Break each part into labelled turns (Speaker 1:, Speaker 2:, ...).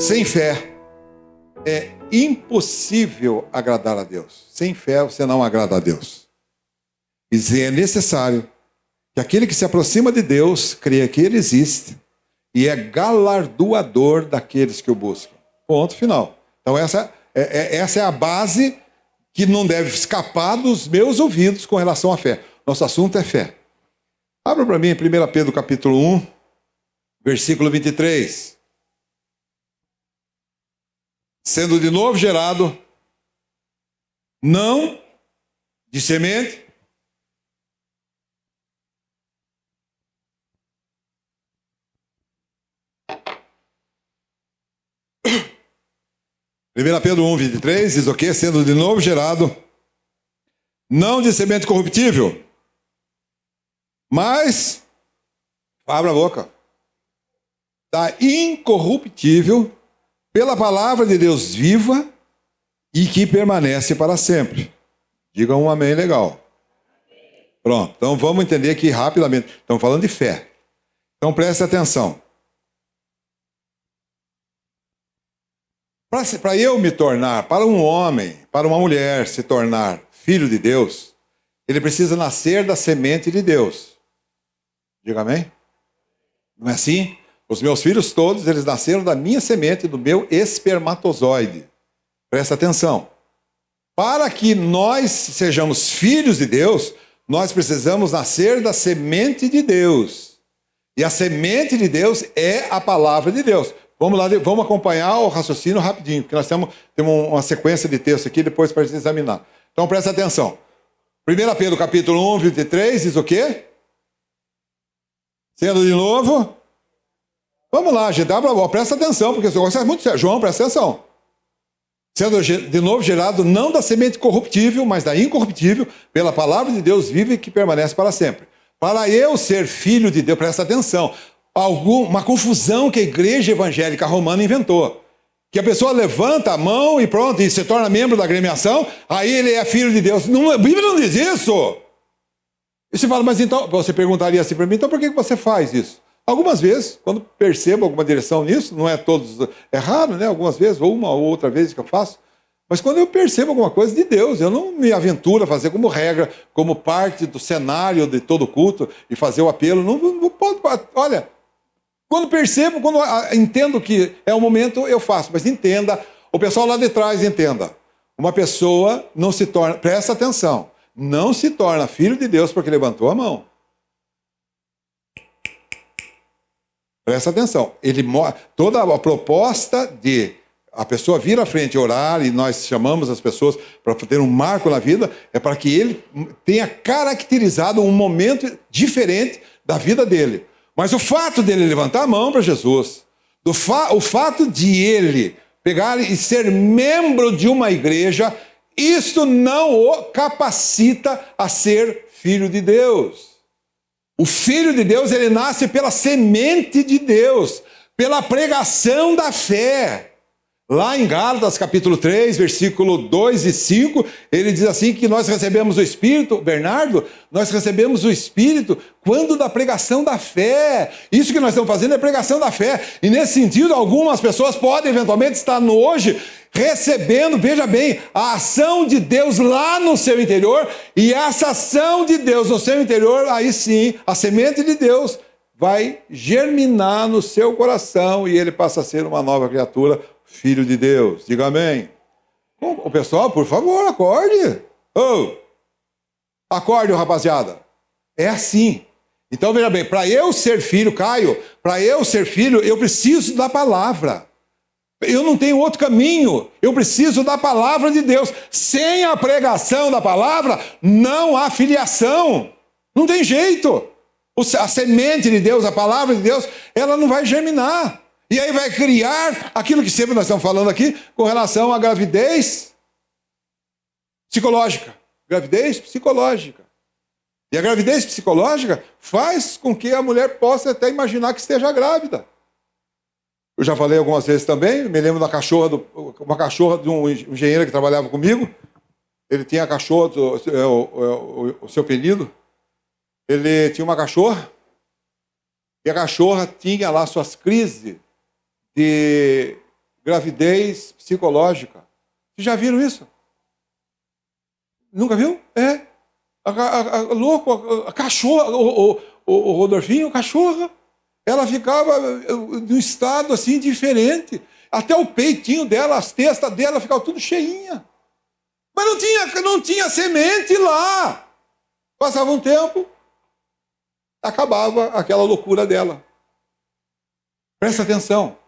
Speaker 1: Sem fé é impossível agradar a Deus. Sem fé você não agrada a Deus. E é necessário que aquele que se aproxima de Deus creia que Ele existe e é galardoador daqueles que o buscam. Ponto final. Então essa é a base que não deve escapar dos meus ouvidos com relação à fé. Nosso assunto é fé. Abra para mim em 1 Pedro capítulo 1, versículo 23. Sendo de novo gerado, não de semente, Primeira Pedro 1, 23, diz o quê? Sendo de novo gerado, não de semente corruptível, mas, abra a boca, da incorruptível, pela palavra de Deus viva e que permanece para sempre. Diga um amém legal. Pronto, então vamos entender aqui rapidamente. Estamos falando de fé. Então preste atenção. Para eu me tornar, para um homem, para uma mulher se tornar filho de Deus, ele precisa nascer da semente de Deus. Diga amém? Não é assim? Os meus filhos todos, eles nasceram da minha semente, do meu espermatozoide. Presta atenção. Para que nós sejamos filhos de Deus, nós precisamos nascer da semente de Deus. E a semente de Deus é a palavra de Deus. Vamos lá, vamos acompanhar o raciocínio rapidinho, porque nós temos uma sequência de texto aqui depois para a gente examinar. Então presta atenção. 1 Pedro capítulo 1, 23, diz o quê? Sendo de novo... Vamos lá, gente, presta atenção, porque esse negócio é muito sério. João, presta atenção. Sendo de novo gerado não da semente corruptível, mas da incorruptível, pela palavra de Deus viva e que permanece para sempre. Para eu ser filho de Deus, presta atenção, uma confusão que a igreja evangélica romana inventou. Que a pessoa levanta a mão e pronto, e se torna membro da agremiação, aí ele é filho de Deus. Não, a Bíblia não diz isso. E você fala, mas então, você perguntaria assim para mim, então por que você faz isso? Algumas vezes, quando percebo alguma direção nisso, não é todos, é raro, né? Algumas vezes, ou uma ou outra vez que eu faço, mas quando eu percebo alguma coisa de Deus, eu não me aventuro a fazer como regra, como parte do cenário de todo culto e fazer o apelo, não pode, olha, quando percebo, quando entendo que é o momento, eu faço, mas entenda, o pessoal lá de trás entenda, uma pessoa não se torna, presta atenção, não se torna filho de Deus porque levantou a mão. Presta atenção, toda a proposta de a pessoa vir à frente e orar, e nós chamamos as pessoas para ter um marco na vida, é para que ele tenha caracterizado um momento diferente da vida dele. Mas o fato dele levantar a mão para Jesus, o fato de ele pegar e ser membro de uma igreja, isso não o capacita a ser filho de Deus. O Filho de Deus, ele nasce pela semente de Deus, pela pregação da fé. Lá em Gálatas, capítulo 3, versículo 2 e 5, ele diz assim que nós recebemos o Espírito, Bernardo, nós recebemos o Espírito quando da pregação da fé. Isso que nós estamos fazendo é pregação da fé. E nesse sentido, algumas pessoas podem eventualmente estar no hoje recebendo, veja bem, a ação de Deus lá no seu interior, e essa ação de Deus no seu interior, aí sim, a semente de Deus vai germinar no seu coração e ele passa a ser uma nova criatura, filho de Deus. Diga amém. O pessoal, por favor, acorde. Acorde, rapaziada. É assim. Então, veja bem, para eu ser filho, Caio, para eu ser filho, eu preciso da palavra. Eu não tenho outro caminho, eu preciso da palavra de Deus. Sem a pregação da palavra, não há filiação. Não tem jeito. A semente de Deus, a palavra de Deus, ela não vai germinar. E aí vai criar aquilo que sempre nós estamos falando aqui, com relação à gravidez psicológica. Gravidez psicológica. E a gravidez psicológica faz com que a mulher possa até imaginar que esteja grávida. Eu já falei algumas vezes também, me lembro da uma cachorra de um engenheiro que trabalhava comigo. Ele tinha a cachorra, o seu apelido. Ele tinha uma cachorra, e a cachorra tinha lá suas crises de gravidez psicológica. Vocês já viram isso? Nunca viu? É. Louco, a cachorra, o Rodolfinho, a cachorra, ela ficava num estado assim diferente. Até o peitinho dela, as testas dela ficavam tudo cheinha. Mas não tinha semente lá. Passava um tempo, acabava aquela loucura dela. Presta atenção.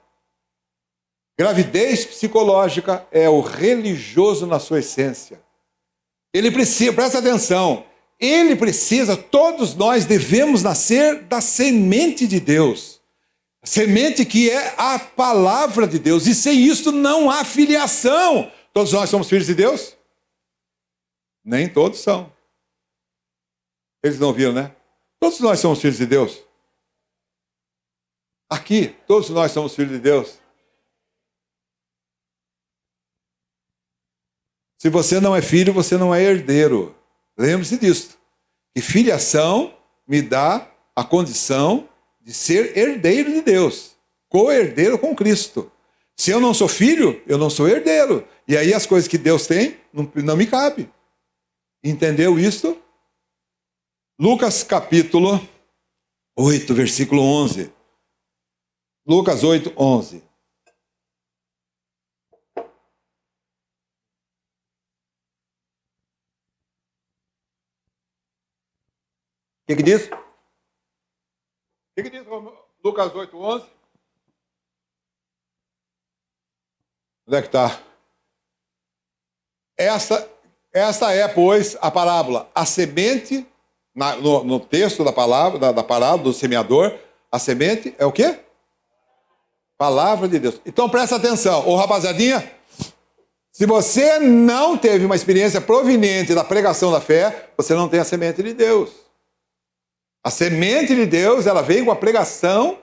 Speaker 1: Gravidez psicológica é o religioso na sua essência. Ele precisa, presta atenção, ele precisa, todos nós devemos nascer da semente de Deus. Semente que é a palavra de Deus. E sem isso não há filiação. Todos nós somos filhos de Deus? Nem todos são. Eles não viram, né? Todos nós somos filhos de Deus. Aqui, todos nós somos filhos de Deus. Se você não é filho, você não é herdeiro. Lembre-se disso. Que filiação me dá a condição de ser herdeiro de Deus. Co-herdeiro com Cristo. Se eu não sou filho, eu não sou herdeiro. E aí as coisas que Deus tem, não me cabe. Entendeu isso? Lucas capítulo 8, versículo 11. Lucas 8, 11. O que diz? O que diz Lucas 8, 11? Onde é que está? Essa é, pois, a parábola. A semente, no texto da parábola do semeador, a semente é o quê? Palavra de Deus. Então presta atenção. Ô rapaziadinha, se você não teve uma experiência proveniente da pregação da fé, você não tem a semente de Deus. A semente de Deus, ela vem com a pregação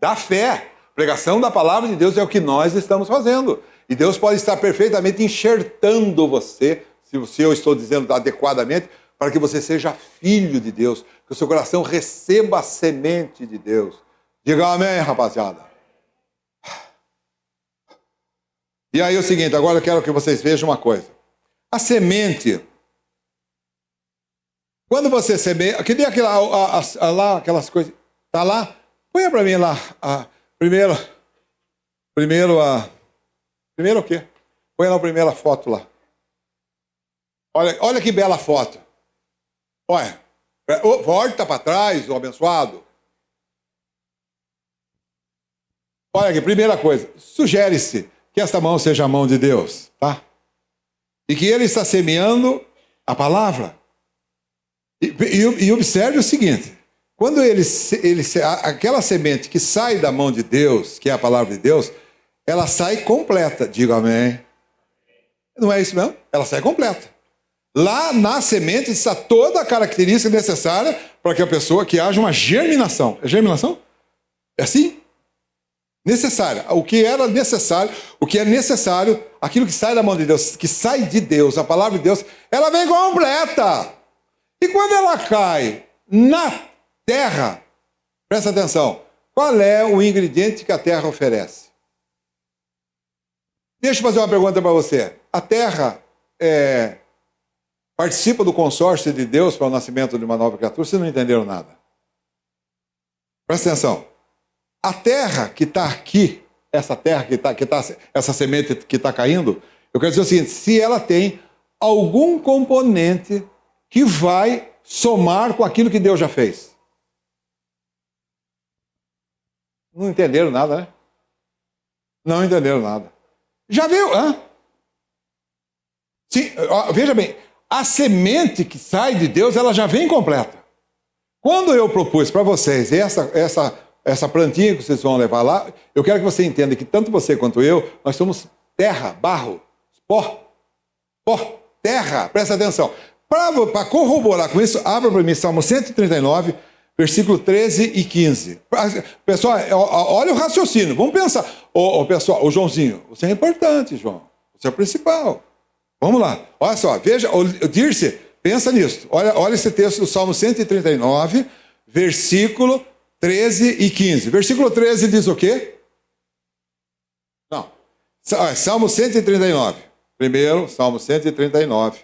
Speaker 1: da fé. A pregação da palavra de Deus é o que nós estamos fazendo. E Deus pode estar perfeitamente enxertando você, se eu estou dizendo adequadamente, para que você seja filho de Deus, que o seu coração receba a semente de Deus. Diga amém, rapaziada. E aí é o seguinte, agora eu quero que vocês vejam uma coisa. A semente... Quando você semeia, que nem lá, aquelas coisas, tá lá? Põe para mim lá, primeiro o quê? Põe lá a primeira foto lá. Olha que bela foto. Olha, volta para trás, o abençoado. Olha aqui, primeira coisa, sugere-se que esta mão seja a mão de Deus, tá? E que ele está semeando a palavra. E observe o seguinte, quando aquela semente que sai da mão de Deus, que é a palavra de Deus, ela sai completa, diga amém. Não é isso mesmo? Ela sai completa. Lá na semente está toda a característica necessária para que a pessoa, que haja uma germinação. É germinação? É assim? Necessária. O que era necessário, o que é necessário, aquilo que sai da mão de Deus, que sai de Deus, a palavra de Deus, ela vem completa. E quando ela cai na terra, presta atenção, qual é o ingrediente que a terra oferece? Deixa eu fazer uma pergunta para você. A terra participa do consórcio de Deus para o nascimento de uma nova criatura? Vocês não entenderam nada. Presta atenção. A terra que está aqui, essa terra essa semente que está caindo, eu quero dizer o seguinte, se ela tem algum componente que vai somar com aquilo que Deus já fez. Não entenderam nada, né? Não entenderam nada. Já viu? Hã? Sim, veja bem, a semente que sai de Deus, ela já vem completa. Quando eu propus para vocês essa plantinha que vocês vão levar lá, eu quero que você entenda que tanto você quanto eu, nós somos terra, barro, pó, terra, presta atenção. Para corroborar com isso, abra para mim Salmo 139, versículo 13 e 15. Pessoal, olha o raciocínio. Vamos pensar. Pessoal, Joãozinho, você é importante, João. Você é o principal. Vamos lá. Olha só, veja, Dirce, pensa nisso. Olha esse texto do Salmo 139, versículo 13 e 15. Versículo 13 diz o quê? Não. Salmo 139. Primeiro, Salmo 139.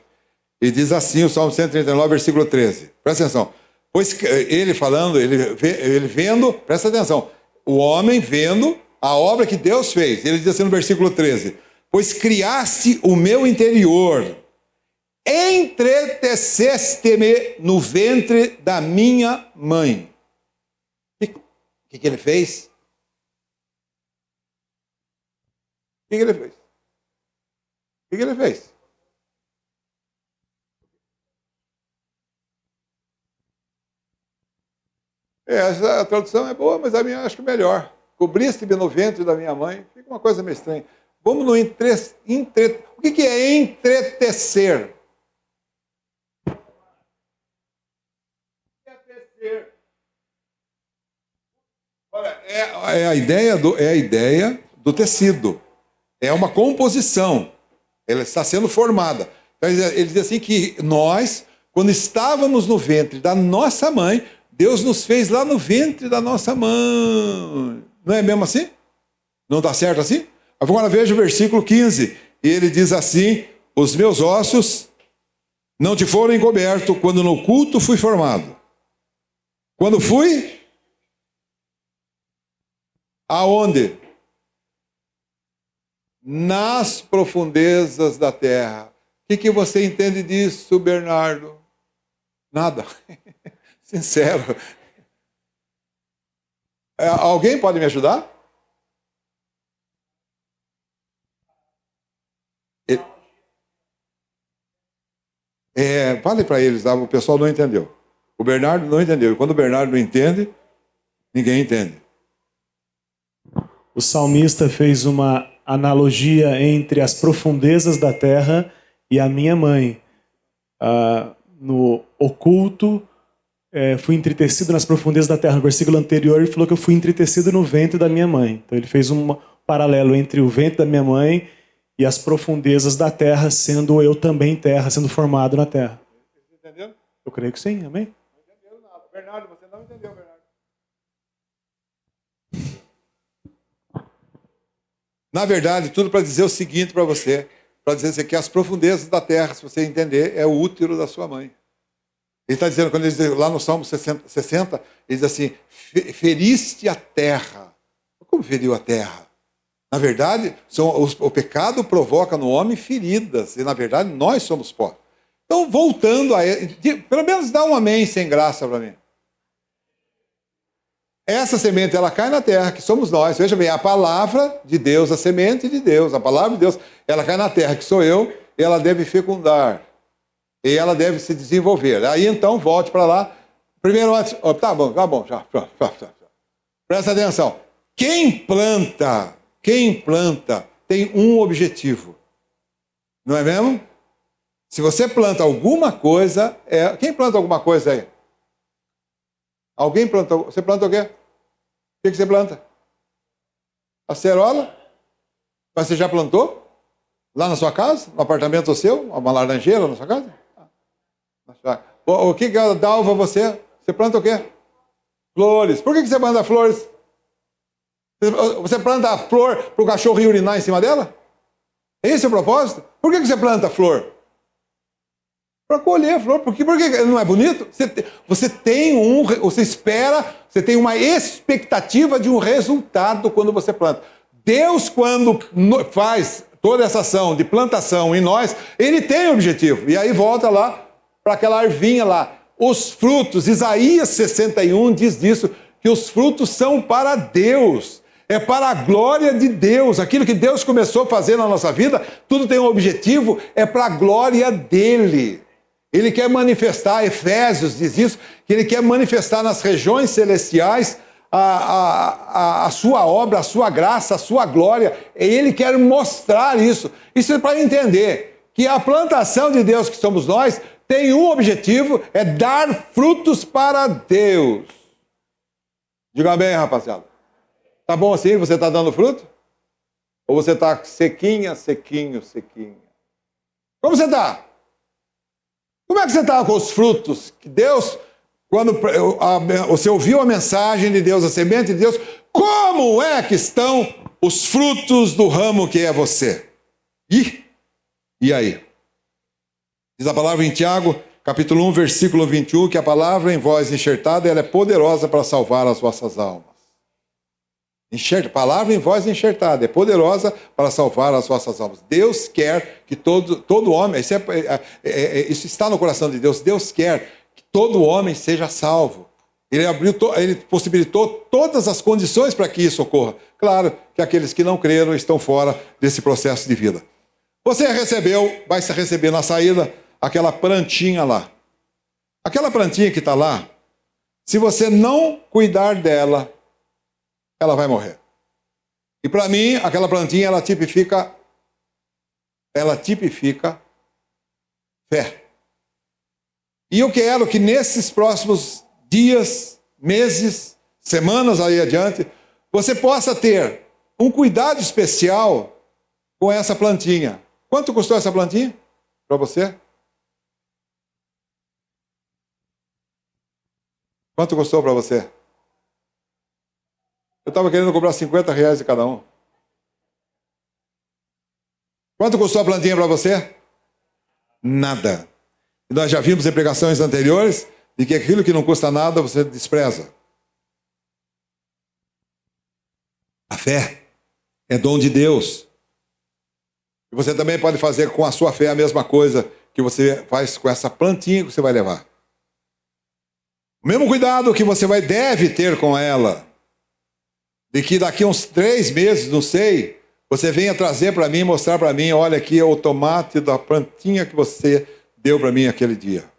Speaker 1: E diz assim, o Salmo 139, versículo 13. Presta atenção. Pois ele falando, ele vendo, presta atenção. O homem vendo a obra que Deus fez. Ele diz assim no versículo 13. Pois criaste o meu interior, entreteceste-me no ventre da minha mãe. O que ele fez? O que ele fez? O que ele fez? Essa tradução é boa, mas a minha eu acho que melhor. Cobriste-me no ventre da minha mãe. Fica uma coisa meio estranha. Vamos no O que é entretecer? Entretecer. Olha, é a ideia do tecido. É uma composição. Ela está sendo formada. Então, ele diz assim que nós, quando estávamos no ventre da nossa mãe, Deus nos fez lá no ventre da nossa mãe. Não é mesmo assim? Não está certo assim? Agora veja o versículo 15. E ele diz assim: os meus ossos não te foram encobertos quando no culto fui formado. Quando fui? Aonde? Nas profundezas da terra. O que você entende disso, Bernardo? Nada. Sincero. Alguém pode me ajudar? Fale para eles, o pessoal não entendeu. O Bernardo não entendeu. E quando o Bernardo não entende, ninguém entende.
Speaker 2: O salmista fez uma analogia entre as profundezas da terra e a minha mãe. No oculto, fui entretecido nas profundezas da terra. No versículo anterior, ele falou que eu fui entretecido no ventre da minha mãe. Então ele fez um paralelo entre o ventre da minha mãe e as profundezas da terra, sendo eu também terra, sendo formado na terra.
Speaker 1: Entendeu?
Speaker 2: Eu creio que sim, amém?
Speaker 1: Não entendeu nada. Bernardo, você não entendeu, Bernardo. Na verdade, tudo para dizer o seguinte para você, para dizer assim, que as profundezas da terra, se você entender, é o útero da sua mãe. Ele está dizendo, quando ele diz lá no Salmo 60, ele diz assim, feriste a terra. Como feriu a terra? Na verdade, o pecado provoca no homem feridas, e na verdade nós somos pó. Então, voltando a ele, pelo menos dá um amém sem graça para mim. Essa semente, ela cai na terra, que somos nós. Veja bem, a palavra de Deus, a semente de Deus, a palavra de Deus, ela cai na terra, que sou eu, e ela deve fecundar. E ela deve se desenvolver. Aí, então, volte para lá. Primeiro, antes... tá bom, já. Presta atenção. Quem planta tem um objetivo. Não é mesmo? Se você planta alguma coisa... Quem planta alguma coisa aí? Alguém planta? Você planta o quê? O que você planta? Acerola? Mas você já plantou? Lá na sua casa? No apartamento seu? Uma laranjeira na sua casa? O que dá uva você? Você planta o quê? Flores. Por que você planta flores? Você planta a flor para o cachorro ir urinar em cima dela? Esse é o propósito? Por que você planta a flor? Para colher a flor. Por que não é bonito? Você tem uma expectativa de um resultado quando você planta. Deus, quando faz toda essa ação de plantação em nós, ele tem objetivo. E aí volta lá para aquela arvinha lá. Os frutos, Isaías 61 diz disso, que os frutos são para Deus. É para a glória de Deus. Aquilo que Deus começou a fazer na nossa vida, tudo tem um objetivo, é para a glória dele. Ele quer manifestar, Efésios diz isso, que ele quer manifestar nas regiões celestiais a sua obra, a sua graça, a sua glória. E ele quer mostrar isso. Isso é para entender que a plantação de Deus que somos nós tem um objetivo, é dar frutos para Deus. Diga bem, rapaziada. Tá bom assim? Você está dando fruto? Ou você está sequinho? Como você está? Como é que você está com os frutos? Que Deus, quando você ouviu a mensagem de Deus, a semente de Deus, como é que estão os frutos do ramo que é você. E aí? Diz a palavra em Tiago, capítulo 1, versículo 21, que a palavra em vós enxertada, ela é poderosa para salvar as vossas almas. Palavra em voz enxertada, é poderosa para salvar as vossas almas. Deus quer que todo homem, isso está no coração de Deus, Deus quer que todo homem seja salvo. Ele possibilitou todas as condições para que isso ocorra. Claro que aqueles que não creram estão fora desse processo de vida. Você vai se receber na saída aquela plantinha lá. Aquela plantinha que está lá, se você não cuidar dela, ela vai morrer. E para mim, aquela plantinha, ela tipifica fé. E eu quero que nesses próximos dias, meses, semanas aí adiante, você possa ter um cuidado especial com essa plantinha. Quanto custou essa plantinha para você? Quanto custou para você? Eu estava querendo cobrar R$50 de cada um. Quanto custou a plantinha para você? Nada. E nós já vimos em pregações anteriores de que aquilo que não custa nada você despreza. A fé é dom de Deus. E você também pode fazer com a sua fé a mesma coisa que você faz com essa plantinha que você vai levar. O mesmo cuidado que você deve ter com ela. De que daqui a uns 3 meses, não sei, você venha trazer para mim, mostrar para mim, olha aqui é o tomate da plantinha que você deu para mim aquele dia.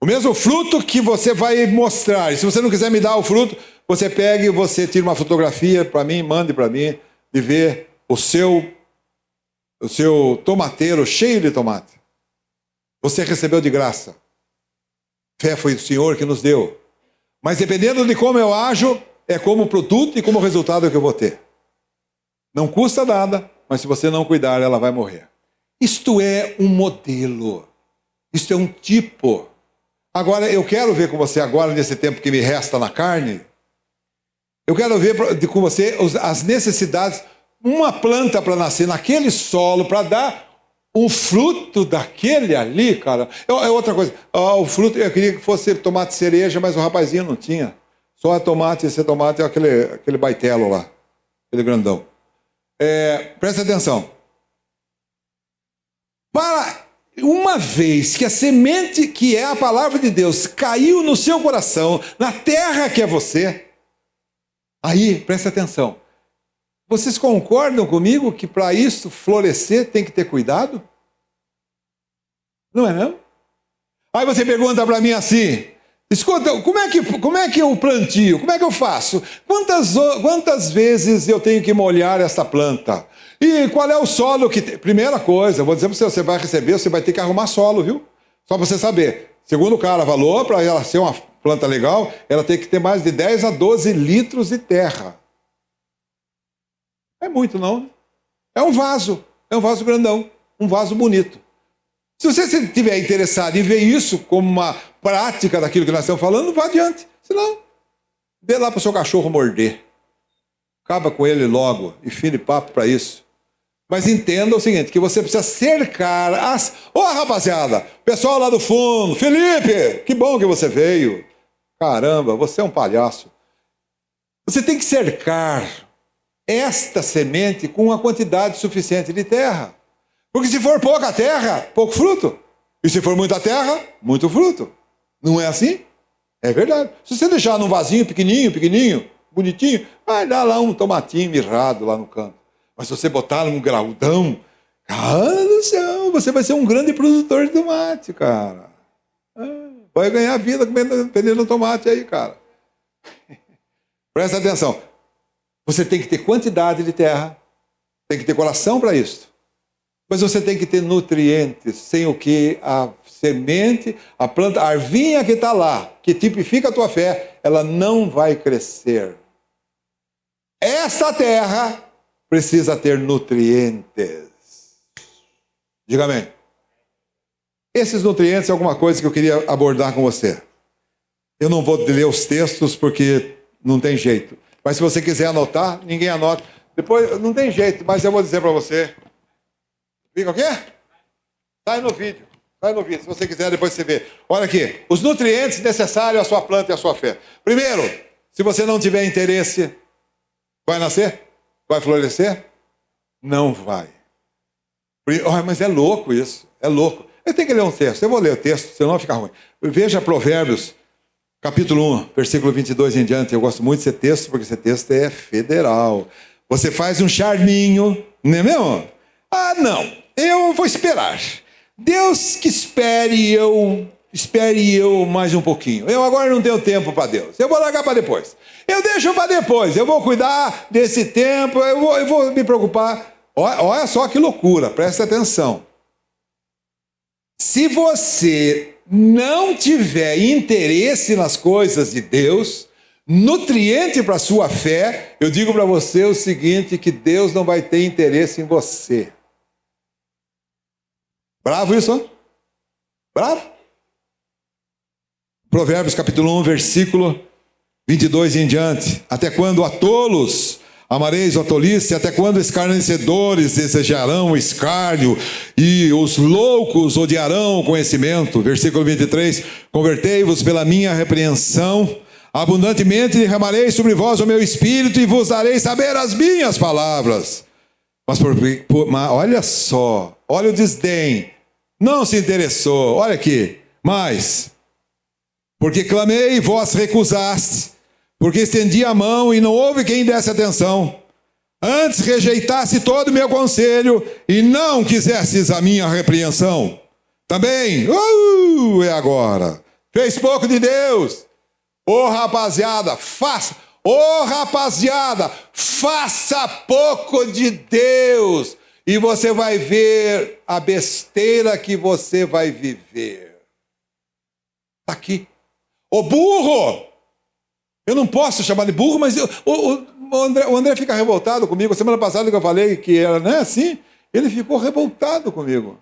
Speaker 1: O mesmo fruto que você vai mostrar. E se você não quiser me dar o fruto, você pega e você tira uma fotografia para mim, mande para mim, de ver o seu tomateiro cheio de tomate. Você recebeu de graça. Fé foi o Senhor que nos deu. Mas dependendo de como eu ajo, é como produto e como resultado que eu vou ter. Não custa nada, mas se você não cuidar, ela vai morrer. Isto é um modelo. Isto é um tipo. Agora, eu quero ver com você agora, nesse tempo que me resta na carne, eu quero ver com você as necessidades. Uma planta para nascer naquele solo, para dar o fruto daquele ali, cara. É outra coisa. O fruto, eu queria que fosse tomate cereja, mas o rapazinho não tinha. Só esse tomate é aquele baitelo lá, aquele grandão. Presta atenção. Para uma vez que a semente, que é a palavra de Deus, caiu no seu coração, na terra que é você, aí, presta atenção. Vocês concordam comigo que para isso florescer tem que ter cuidado? Não é mesmo? Aí você pergunta para mim assim, escuta, como é que eu plantio? Como é que eu faço? Quantas vezes eu tenho que molhar essa planta? E qual é o solo que tem? Primeira coisa, eu vou dizer para você vai receber, você vai ter que arrumar solo, viu? Só para você saber. Segundo o cara falou, para ela ser uma planta legal, ela tem que ter mais de 10 a 12 litros de terra. É muito, não? É um vaso grandão, um vaso bonito. Se você estiver interessado em ver isso como uma prática daquilo que nós estamos falando, vá adiante. Senão, dê lá para o seu cachorro morder. Acaba com ele logo e fim de papo para isso. Mas entenda o seguinte, que você precisa cercar rapaziada, pessoal lá do fundo, Felipe, que bom que você veio. Caramba, você é um palhaço. Você tem que cercar esta semente com uma quantidade suficiente de terra. Porque se for pouca terra, pouco fruto. E se for muita terra, muito fruto. Não é assim? É verdade. Se você deixar num vasinho pequenininho, bonitinho, vai dar lá um tomatinho mirrado lá no canto. Mas se você botar num graudão, cara do céu, você vai ser um grande produtor de tomate, cara. Vai ganhar vida vendendo tomate aí, cara. Presta atenção. Você tem que ter quantidade de terra, tem que ter coração para isso. Mas você tem que ter nutrientes, sem o que a semente, a planta, a arvinha que está lá, que tipifica a tua fé, ela não vai crescer. Essa terra precisa ter nutrientes. Diga amém. Esses nutrientes é alguma coisa que eu queria abordar com você. Eu não vou ler os textos porque não tem jeito. Mas se você quiser anotar, ninguém anota. Depois, não tem jeito, mas eu vou dizer para você. Fica o quê? Sai no vídeo. Sai no vídeo. Se você quiser, depois você vê. Olha aqui. Os nutrientes necessários à sua planta e à sua fé. Primeiro, se você não tiver interesse, vai nascer? Vai florescer? Não vai. Mas é louco isso. É louco. Eu tenho que ler um texto. Eu vou ler o texto, senão vai ficar ruim. Veja Provérbios, capítulo 1, versículo 22 em diante. Eu gosto muito desse texto, porque esse texto é federal. Você faz um charminho, não é mesmo? Ah, não. Eu vou esperar. Deus que espere eu mais um pouquinho. Eu agora não tenho tempo para Deus. Eu vou largar para depois. Eu deixo para depois. Eu vou cuidar desse tempo. Eu vou me preocupar. Olha só que loucura. Presta atenção. Se você não tiver interesse nas coisas de Deus, nutriente para a sua fé, eu digo para você o seguinte, que Deus não vai ter interesse em você. Bravo isso? Bravo? Provérbios capítulo 1, versículo 22 em diante. Até quando a tolos amareis a tolice? Até quando escarnecedores desejarão o escárnio e os loucos odiarão o conhecimento? Versículo 23. Convertei-vos pela minha repreensão. Abundantemente derramarei sobre vós o meu espírito e vos darei saber as minhas palavras. Mas olha só, olha o desdém. Não se interessou. Olha aqui. Mas, porque clamei e vós recusaste. Porque estendi a mão e não houve quem desse atenção. Antes rejeitasse todo o meu conselho e não quisestes a minha repreensão. Também, é agora. Fez pouco de Deus. Rapaziada, faça pouco de Deus e você vai ver a besteira que você vai viver. Está aqui. Ô burro! Eu não posso chamar de burro, mas o André fica revoltado comigo. Semana passada que eu falei que era, né, assim, ele ficou revoltado comigo.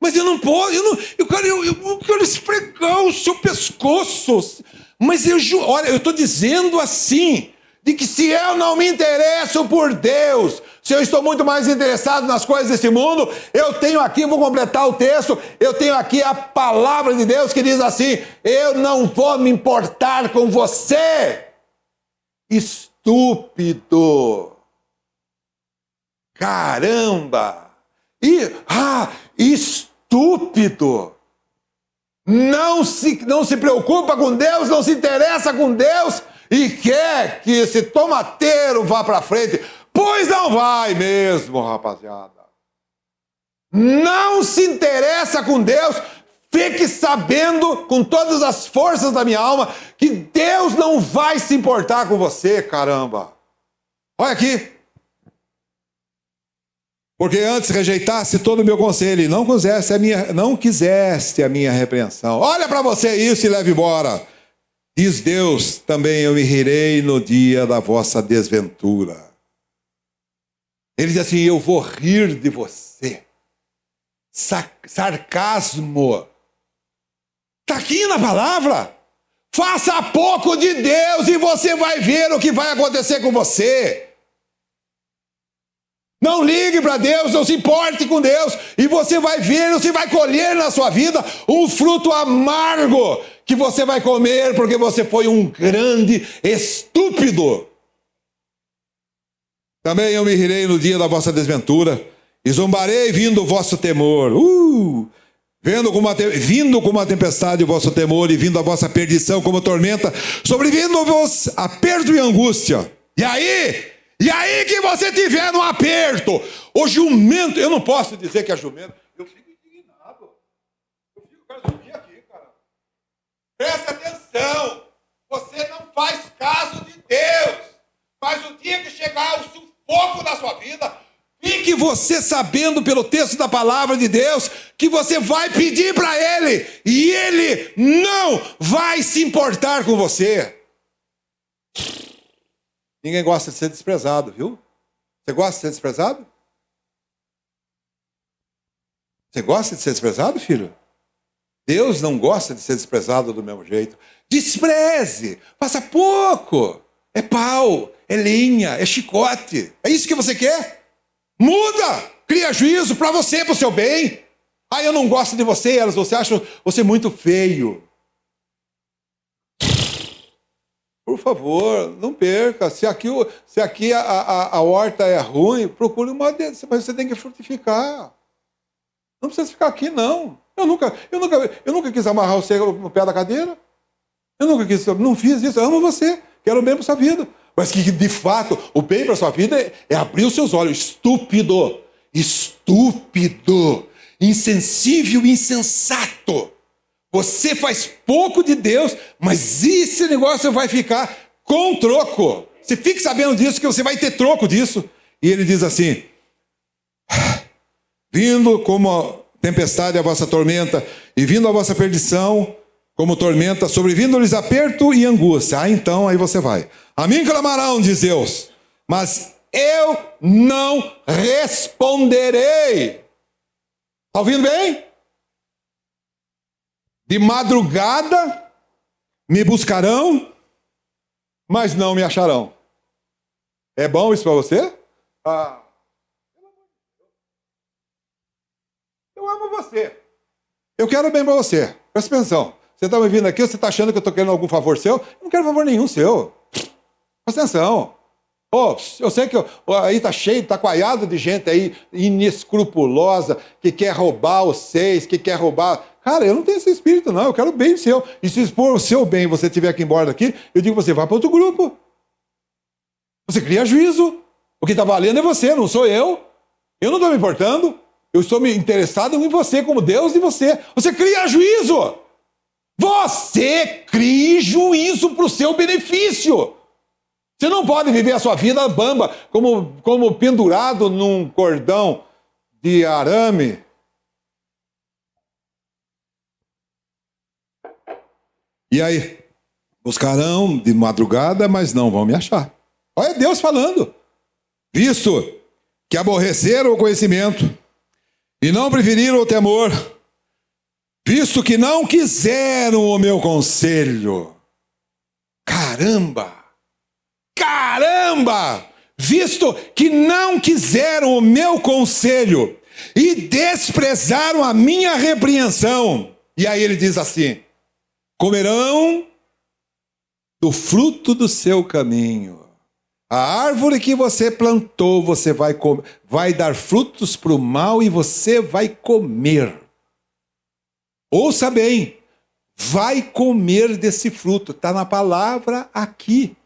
Speaker 1: Mas eu não posso, eu quero esfregar o seu pescoço. Mas olha, eu estou dizendo assim, de que se eu não me interesso por Deus, se eu estou muito mais interessado nas coisas desse mundo, eu tenho aqui, vou completar o texto, eu tenho aqui a palavra de Deus que diz assim, eu não vou me importar com você, estúpido. Caramba! Estúpido! Não se preocupa com Deus, não se interessa com Deus e quer que esse tomateiro vá para frente. Pois não vai mesmo, rapaziada. Não se interessa com Deus, fique sabendo com todas as forças da minha alma que Deus não vai se importar com você, caramba. Olha aqui. Porque antes rejeitasse todo o meu conselho e não quiseste a minha repreensão. Olha para você isso e leve embora. Diz Deus, também eu me rirei no dia da vossa desventura. Ele diz assim, eu vou rir de você. Sarcasmo. Está aqui na palavra. Faça pouco de Deus e você vai ver o que vai acontecer com você. Não ligue para Deus, não se importe com Deus, e você vai ver, você vai colher na sua vida um fruto amargo que você vai comer porque você foi um grande estúpido. Também eu me rirei no dia da vossa desventura e zombarei vindo o vosso temor. Vindo como uma tempestade o vosso temor e vindo a vossa perdição como tormenta, sobrevindo-vos aperto e angústia. E aí que você tiver no aperto, o jumento, eu não posso dizer que é jumento, eu fico indignado. Eu quero subir aqui, cara. Presta atenção, você não faz caso de Deus, mas o dia que chegar o sufoco da sua vida, fique você sabendo pelo texto da palavra de Deus que você vai pedir para Ele e Ele não vai se importar com você. Ninguém gosta de ser desprezado, viu? Você gosta de ser desprezado? Você gosta de ser desprezado, filho? Deus não gosta de ser desprezado do mesmo jeito. Despreze, faça pouco. É pau, é lenha, é chicote. É isso que você quer? Muda! Cria juízo para você, para o seu bem. Ah, eu não gosto de você, elas, você acha você muito feio. Por favor, não perca. Se aqui a horta é ruim, procure uma deles, mas você tem que frutificar. Não precisa ficar aqui, não. Eu nunca quis amarrar você no pé da cadeira. Não fiz isso. Eu amo você. Quero o bem para sua vida. Mas que, de fato, o bem para sua vida é abrir os seus olhos. Estúpido. Estúpido. Insensível e insensato. Você faz pouco de Deus, mas esse negócio vai ficar com troco. Você fique sabendo disso, que você vai ter troco disso. E ele diz assim: vindo como tempestade a vossa tormenta, e vindo a vossa perdição como tormenta, sobrevindo-lhes aperto e angústia. Ah, então, aí você vai. A mim clamarão, diz Deus, mas eu não responderei. Está ouvindo bem? De madrugada me buscarão, mas não me acharão. É bom isso para você? Ah, eu amo você. Eu quero bem para você. Presta atenção. Você está me vindo aqui, você está achando que eu estou querendo algum favor seu? Eu não quero favor nenhum seu. Presta atenção. Oh, eu sei que aí está cheio, está coalhado de gente aí inescrupulosa, que quer roubar vocês, que quer roubar... Cara, eu não tenho esse espírito, não. Eu quero o bem seu. E se for o seu bem você tiver que ir embora daqui, eu digo você, vá para outro grupo. Você cria juízo. O que está valendo é você, não sou eu. Eu não estou me importando. Eu estou me interessado em você, como Deus de você. Você cria juízo. Você cria juízo para o seu benefício. Você não pode viver a sua vida bamba, como pendurado num cordão de arame. E aí? Buscarão de madrugada, mas não vão me achar. Olha Deus falando. Visto que aborreceram o conhecimento e não preferiram o temor, visto que não quiseram o meu conselho. Caramba! Caramba! Visto que não quiseram o meu conselho e desprezaram a minha repreensão. E aí ele diz assim: comerão do fruto do seu caminho. A árvore que você plantou, você vai dar frutos para o mal e você vai comer. Ouça bem, vai comer desse fruto. Está na palavra aqui.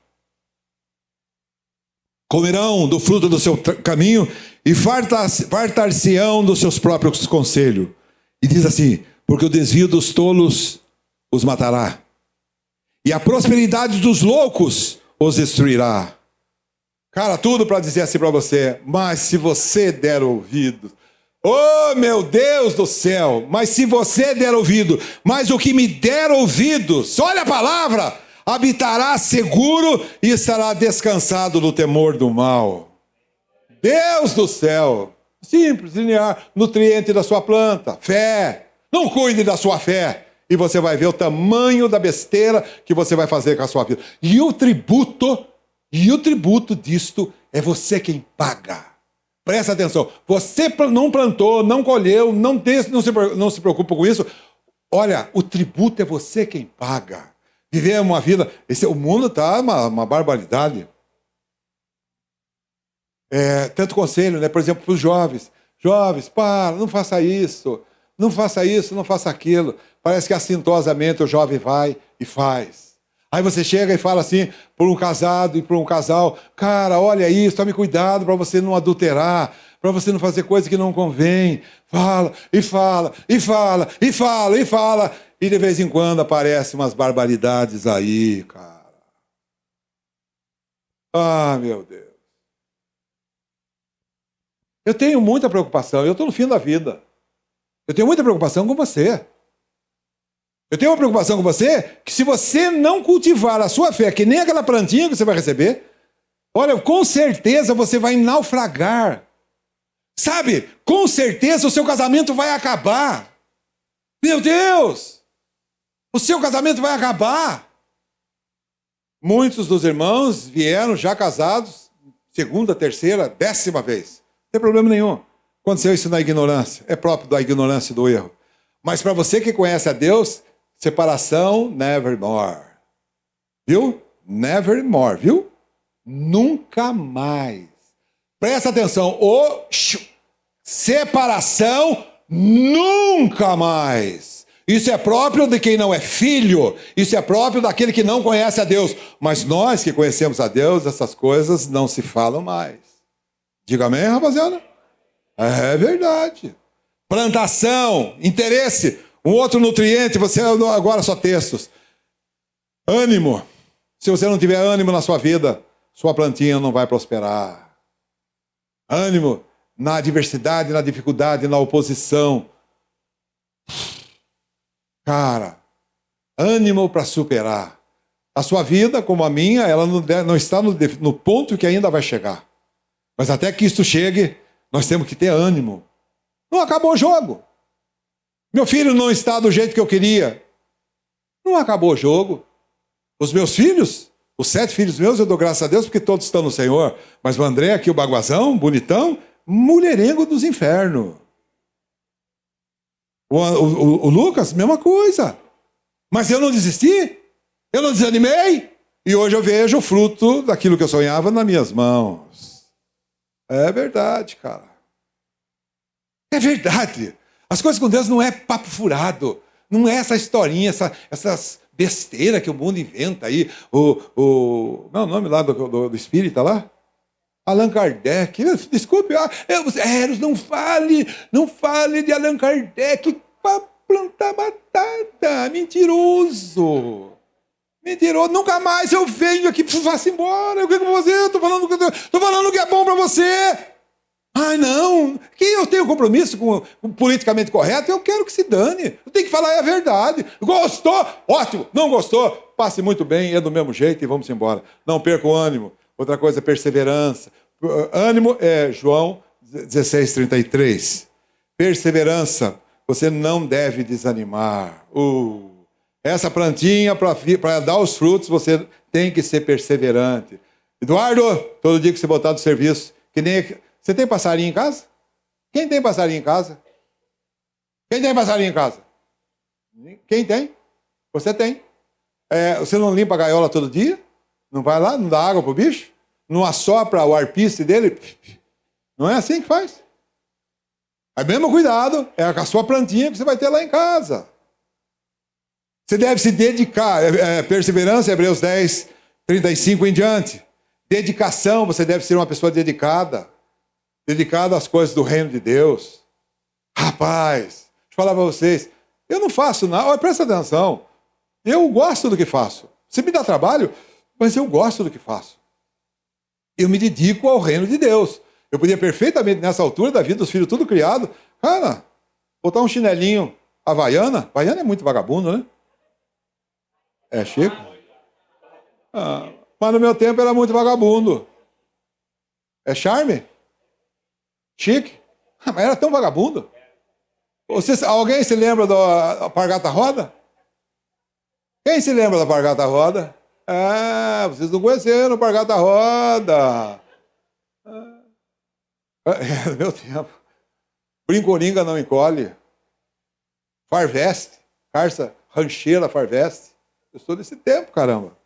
Speaker 1: Comerão do fruto do seu caminho e fartar-se-ão dos seus próprios conselhos. E diz assim: porque o desvio dos tolos os matará, e a prosperidade dos loucos os destruirá. Cara, tudo para dizer assim para você, mas se você der ouvido, oh meu Deus do céu, mas se você der ouvido, mas o que me der ouvidos, olha a palavra, habitará seguro e estará descansado do temor do mal. Deus do céu, simples, linear, nutriente da sua planta, fé. Não cuide da sua fé. E você vai ver o tamanho da besteira que você vai fazer com a sua vida. E o tributo disto é você quem paga. Presta atenção. Você não plantou, não colheu, não se preocupa com isso. Olha, o tributo é você quem paga. Viver uma vida... o mundo está uma barbaridade. Tanto conselho, né? Por exemplo, para os jovens. Jovens, para, não faça isso. Não faça isso, não faça aquilo. Parece que assintosamente o jovem vai e faz. Aí você chega e fala assim, por um casado e por um casal, cara, olha isso, tome cuidado para você não adulterar, para você não fazer coisa que não convém. Fala, e fala, e fala, e fala, e fala. E de vez em quando aparecem umas barbaridades aí, cara. Ah, meu Deus. Eu tenho muita preocupação, eu estou no fim da vida. Eu tenho muita preocupação com você. Eu tenho uma preocupação com você, que se você não cultivar a sua fé, que nem aquela plantinha que você vai receber, olha, com certeza você vai naufragar. Sabe, com certeza o seu casamento vai acabar. Meu Deus! O seu casamento vai acabar. Muitos dos irmãos vieram já casados, segunda, terceira, 10ª vez. Não tem problema nenhum. Aconteceu isso na ignorância. É próprio da ignorância e do erro. Mas para você que conhece a Deus, separação, nevermore. Viu? Nevermore, viu? Nunca mais. Presta atenção. Separação, nunca mais. Isso é próprio de quem não é filho. Isso é próprio daquele que não conhece a Deus. Mas nós que conhecemos a Deus, essas coisas não se falam mais. Diga amém, rapaziada? É verdade. Plantação, interesse. Um outro nutriente, você agora só textos. Ânimo. Se você não tiver ânimo na sua vida, sua plantinha não vai prosperar. Ânimo na adversidade, na dificuldade, na oposição. Cara, ânimo para superar. A sua vida, como a minha, ela não está no ponto que ainda vai chegar. Mas até que isso chegue, nós temos que ter ânimo. Não acabou o jogo. Meu filho não está do jeito que eu queria. Não acabou o jogo. Os meus filhos, os 7 filhos meus, eu dou graças a Deus porque todos estão no Senhor. Mas o André aqui, o baguazão, bonitão, mulherengo dos infernos. O Lucas, mesma coisa. Mas eu não desisti. Eu não desanimei. E hoje eu vejo o fruto daquilo que eu sonhava nas minhas mãos. É verdade, cara. É verdade. As coisas com Deus não é papo furado. Não é essa historinha, essas besteiras que o mundo inventa aí. Não é o nome lá do espírita lá? Allan Kardec. Desculpe, Eros, não fale de Allan Kardec para plantar batata. Mentiroso. Mentiroso. Nunca mais eu venho aqui, vá-se embora. O que eu vou fazer? Estou falando que é bom para você. Ai, não. Que eu tenho compromisso com o politicamente correto, eu quero que se dane. Eu tenho que falar a verdade. Gostou? Ótimo. Não gostou? Passe muito bem, é do mesmo jeito e vamos embora. Não perca o ânimo. Outra coisa é perseverança. Ânimo é João 16:33. Perseverança. Você não deve desanimar. Essa plantinha, para dar os frutos, você tem que ser perseverante. Eduardo, todo dia que você botar do serviço, que nem... Você tem passarinho em casa? Quem tem passarinho em casa? Quem tem passarinho em casa? Quem tem? Você tem. Você não limpa a gaiola todo dia? Não vai lá, não dá água pro bicho? Não assopra o arpiste dele? Não é assim que faz. Aí mesmo cuidado, é a sua plantinha que você vai ter lá em casa. Você deve se dedicar. Perseverança, Hebreus 10:35 em diante. Dedicação, você deve ser uma pessoa dedicada. Dedicado às coisas do reino de Deus. Rapaz, deixa eu falar para vocês, eu não faço nada, olha, presta atenção, eu gosto do que faço. Você me dá trabalho, mas eu gosto do que faço. Eu me dedico ao reino de Deus. Eu podia perfeitamente, nessa altura da vida, os filhos tudo criado, cara, botar um chinelinho havaiana é muito vagabundo, né? É, Chico? Mas no meu tempo era muito vagabundo. É charme? Chique? Mas era tão vagabundo. Alguém se lembra da Alpargata Roda? Quem se lembra da Alpargata Roda? Vocês não conheceram a Alpargata Roda. É meu tempo. Brincoringa não encolhe. Farveste. Carça rancheira Farveste. Eu sou desse tempo, caramba.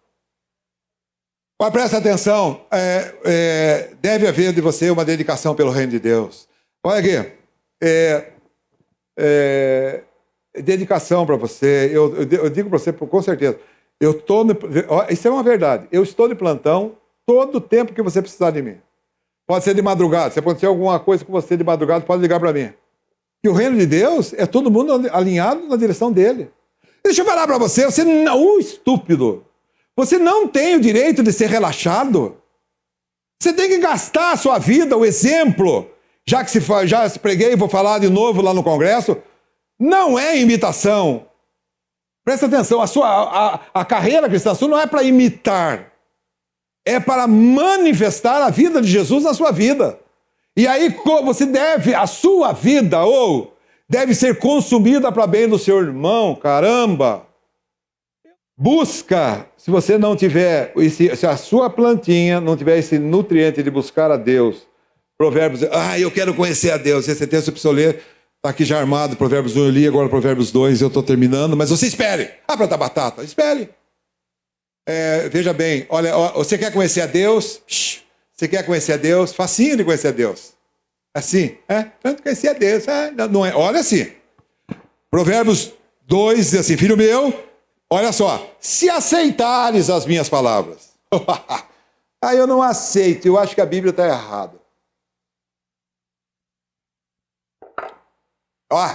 Speaker 1: Mas presta atenção, deve haver de você uma dedicação pelo reino de Deus. Olha aqui, dedicação para você, eu digo para você com certeza, isso é uma verdade, eu estou de plantão todo o tempo que você precisar de mim. Pode ser de madrugada, se acontecer alguma coisa com você de madrugada, pode ligar para mim. E o reino de Deus é todo mundo alinhado na direção dele. Deixa eu falar para você, estúpido. Você não tem o direito de ser relaxado. Você tem que gastar a sua vida, o exemplo. Já se preguei, vou falar de novo lá no Congresso. Não é imitação. Presta atenção, a carreira cristã sua não é para imitar. É para manifestar a vida de Jesus na sua vida. E aí você deve, a sua vida, deve ser consumida para bem do seu irmão, caramba. Busca, se você não tiver, se a sua plantinha não tiver esse nutriente de buscar a Deus, Provérbios, eu quero conhecer a Deus, esse texto eu preciso ler, está aqui já armado, Provérbios 1 eu li, agora Provérbios 2 eu estou terminando, mas você espere, plantar batata, espere. Veja bem, olha, você quer conhecer a Deus? Você quer conhecer a Deus? Facinho de conhecer a Deus. Assim, conhecer a Deus, não é, olha assim, Provérbios 2 diz assim, filho meu, olha só, se aceitares as minhas palavras. Eu não aceito, eu acho que a Bíblia está errada.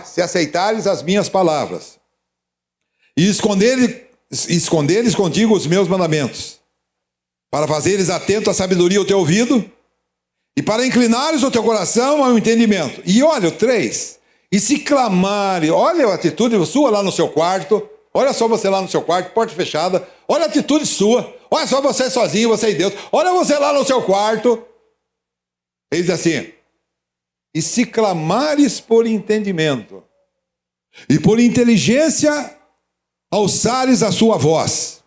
Speaker 1: Se aceitares as minhas palavras e esconderes contigo os meus mandamentos, para fazeres atento à sabedoria o teu ouvido e para inclinares o teu coração ao entendimento. E olha o 3, e se clamares, olha a atitude sua lá no seu quarto, olha só você lá no seu quarto, porta fechada, olha a atitude sua, olha só você sozinho, você e Deus, olha você lá no seu quarto. Ele diz assim, e se clamares por entendimento e por inteligência alçares a sua voz,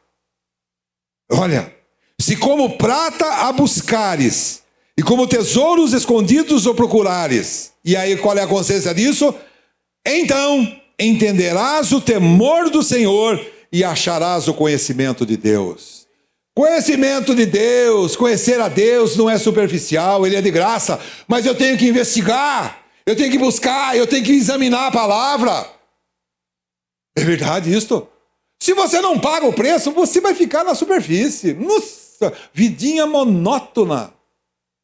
Speaker 1: olha, se como prata a buscares e como tesouros escondidos o procurares, e aí qual é a consciência disso? Então entenderás o temor do Senhor e acharás o conhecimento de Deus. Conhecimento de Deus, conhecer a Deus não é superficial, Ele é de graça, mas eu tenho que investigar, eu tenho que buscar, eu tenho que examinar a palavra. É verdade isto? Se você não paga o preço, você vai ficar na superfície. Nossa, vidinha monótona,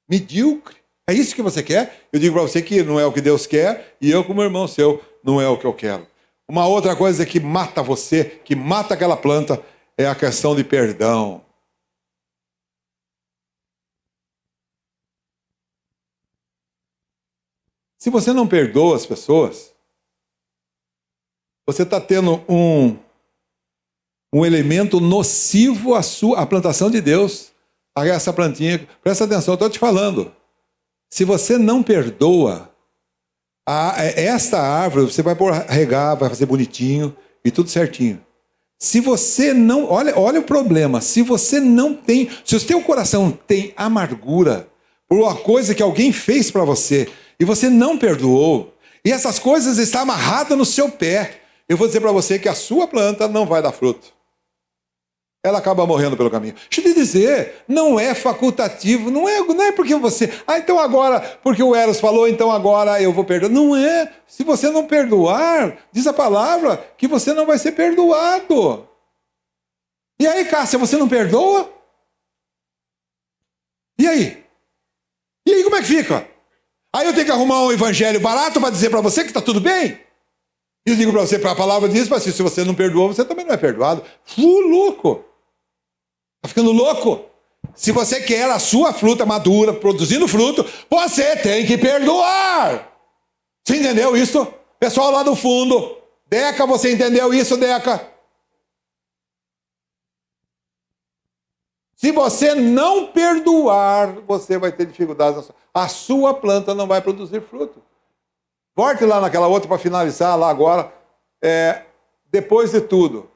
Speaker 1: medíocre. É isso que você quer? Eu digo para você que não é o que Deus quer, e eu, como irmão seu, não é o que eu quero. Uma outra coisa que mata você, que mata aquela planta, é a questão de perdão. Se você não perdoa as pessoas, você está tendo um elemento nocivo à plantação de Deus, a essa plantinha. Presta atenção, eu estou te falando. Se você não perdoa, esta árvore, você vai regar, vai fazer bonitinho e tudo certinho. Se você não, olha o problema, se você não tem, se o seu coração tem amargura por uma coisa que alguém fez para você, e você não perdoou, e essas coisas estão amarradas no seu pé, eu vou dizer para você que a sua planta não vai dar fruto. Ela acaba morrendo pelo caminho. Deixa eu te dizer, não é facultativo, não é porque você... então agora, porque o Eros falou, então agora eu vou perdoar. Não é. Se você não perdoar, diz a palavra que você não vai ser perdoado. E aí, Cássia, você não perdoa? E aí? E aí como é que fica? Aí eu tenho que arrumar um evangelho barato para dizer para você que está tudo bem? E eu digo para você, a palavra diz, mas se você não perdoou, você também não é perdoado. Louco! Está ficando louco? Se você quer a sua fruta madura, produzindo fruto, você tem que perdoar. Você entendeu isso? Pessoal lá do fundo. Deca, você entendeu isso, Deca? Se você não perdoar, você vai ter dificuldades. A sua planta não vai produzir fruto. Volte lá naquela outra para finalizar lá agora. Depois de tudo,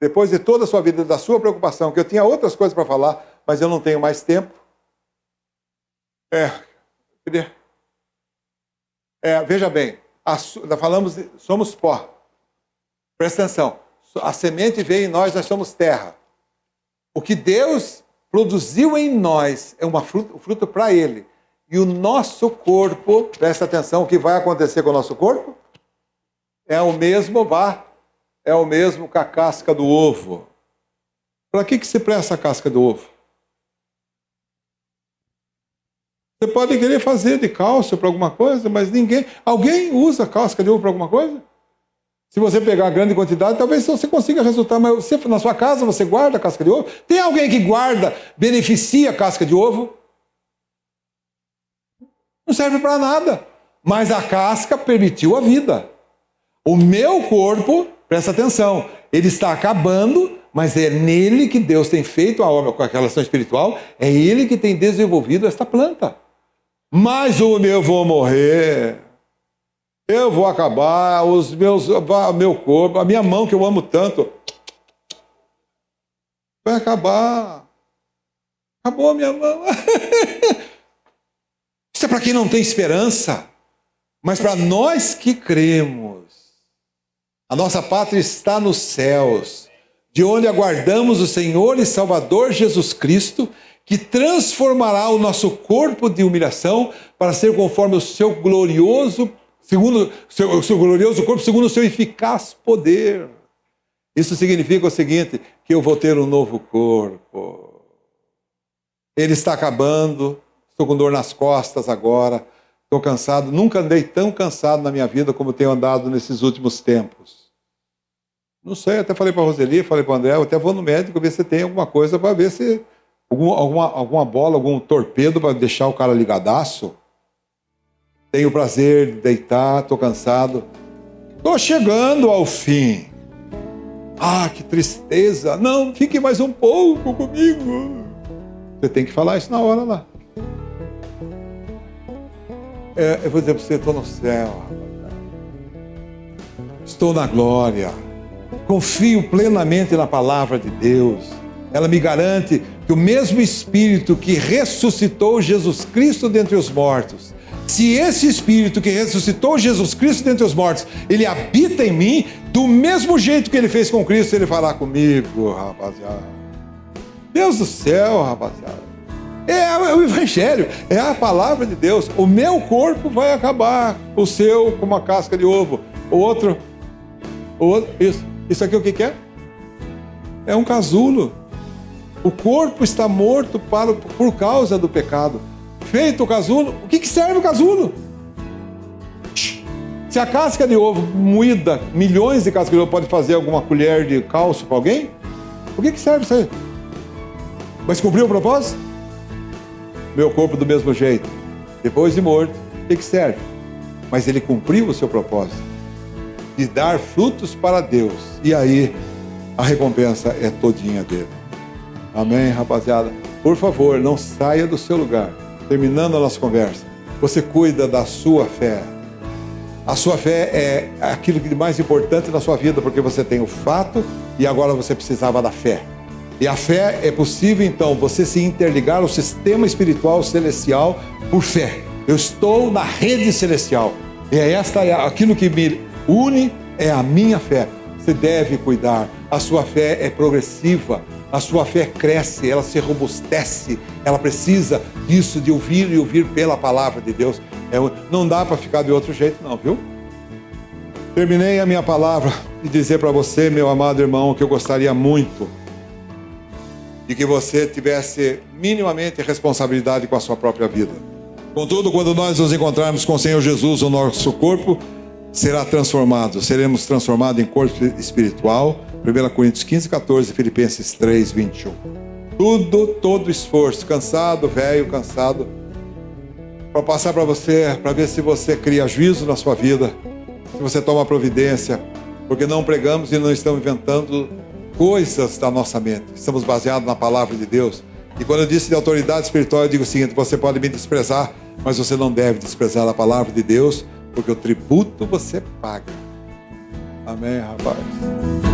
Speaker 1: depois de toda a sua vida, da sua preocupação, que eu tinha outras coisas para falar, mas eu não tenho mais tempo. Veja bem, falamos, somos pó. Presta atenção, a semente veio em nós somos terra. O que Deus produziu em nós é um fruto para Ele. E o nosso corpo, presta atenção, o que vai acontecer com o nosso corpo? É o mesmo que a casca do ovo. Para que se presta a casca do ovo? Você pode querer fazer de cálcio para alguma coisa, mas alguém usa casca de ovo para alguma coisa? Se você pegar grande quantidade, talvez você consiga resultar, mas você, na sua casa você guarda a casca de ovo? Tem alguém que beneficia a casca de ovo? Não serve para nada. Mas a casca permitiu a vida. O meu corpo, presta atenção, ele está acabando, mas é nele que Deus tem feito a obra com a relação espiritual, é Ele que tem desenvolvido esta planta. Mas eu vou morrer, eu vou acabar, meu corpo, a minha mão que eu amo tanto, Vai acabar. Acabou a minha mão. Isso é para quem não tem esperança. Mas para nós que cremos, a nossa pátria está nos céus, de onde aguardamos o Senhor e Salvador Jesus Cristo, que transformará o nosso corpo de humilhação para ser conforme o seu glorioso, segundo o seu glorioso corpo, segundo o seu eficaz poder. Isso significa o seguinte, que eu vou ter um novo corpo. Ele está acabando, estou com dor nas costas agora, estou cansado, nunca andei tão cansado na minha vida como tenho andado nesses últimos tempos. Não sei, até falei para a Roseli, falei para o André, eu até vou no médico ver se tem alguma coisa para ver se... Alguma bola, algum torpedo para deixar o cara ligadaço. Tenho o prazer de deitar, estou cansado. Estou chegando ao fim. Ah, que tristeza. Não, fique mais um pouco comigo. Você tem que falar isso na hora lá. Eu vou dizer para você, estou no céu. Estou na glória. Confio plenamente na palavra de Deus. Ela me garante que o mesmo Espírito que ressuscitou Jesus Cristo dentre os mortos, se esse Espírito que ressuscitou Jesus Cristo dentre os mortos, ele habita em mim, do mesmo jeito que ele fez com Cristo, ele fará comigo, rapaziada. Deus do céu, rapaziada. É o Evangelho, é a palavra de Deus. O meu corpo vai acabar, o seu com uma casca de ovo, o outro isso aqui o que é? É um casulo. O corpo está morto por causa do pecado. Feito o casulo, o que serve o casulo? Se a casca de ovo moída, milhões de cascas de ovo, pode fazer alguma colher de cálcio para alguém, o que serve isso aí? Mas cumpriu o propósito? Meu corpo do mesmo jeito. Depois de morto, o que serve? Mas ele cumpriu o seu propósito de dar frutos para Deus. E aí, a recompensa é todinha dele. Amém, rapaziada? Por favor, não saia do seu lugar. Terminando a nossa conversa, você cuida da sua fé. A sua fé é aquilo que é mais importante na sua vida, porque você tem o fato e agora você precisava da fé. E a fé é possível, então, você se interligar ao sistema espiritual celestial por fé. Eu estou na rede celestial. E aquilo que me une é a minha fé. Você deve cuidar. A sua fé é progressiva. A sua fé cresce, ela se robustece, ela precisa disso, de ouvir e ouvir pela palavra de Deus. Não dá para ficar de outro jeito não, viu? Terminei a minha palavra de dizer para você, meu amado irmão, que eu gostaria muito de que você tivesse minimamente responsabilidade com a sua própria vida. Contudo, quando nós nos encontrarmos com o Senhor Jesus, o nosso corpo será transformado, seremos transformados em corpo espiritual. 1 Coríntios 15, 14, Filipenses 3, 21. Todo esforço, cansado, velho, cansado, para passar para você, para ver se você cria juízo na sua vida, se você toma providência, porque não pregamos e não estamos inventando coisas da nossa mente, estamos baseados na palavra de Deus. E quando eu disse de autoridade espiritual, eu digo o seguinte: você pode me desprezar, mas você não deve desprezar a palavra de Deus, porque o tributo você paga. Amém, rapaz?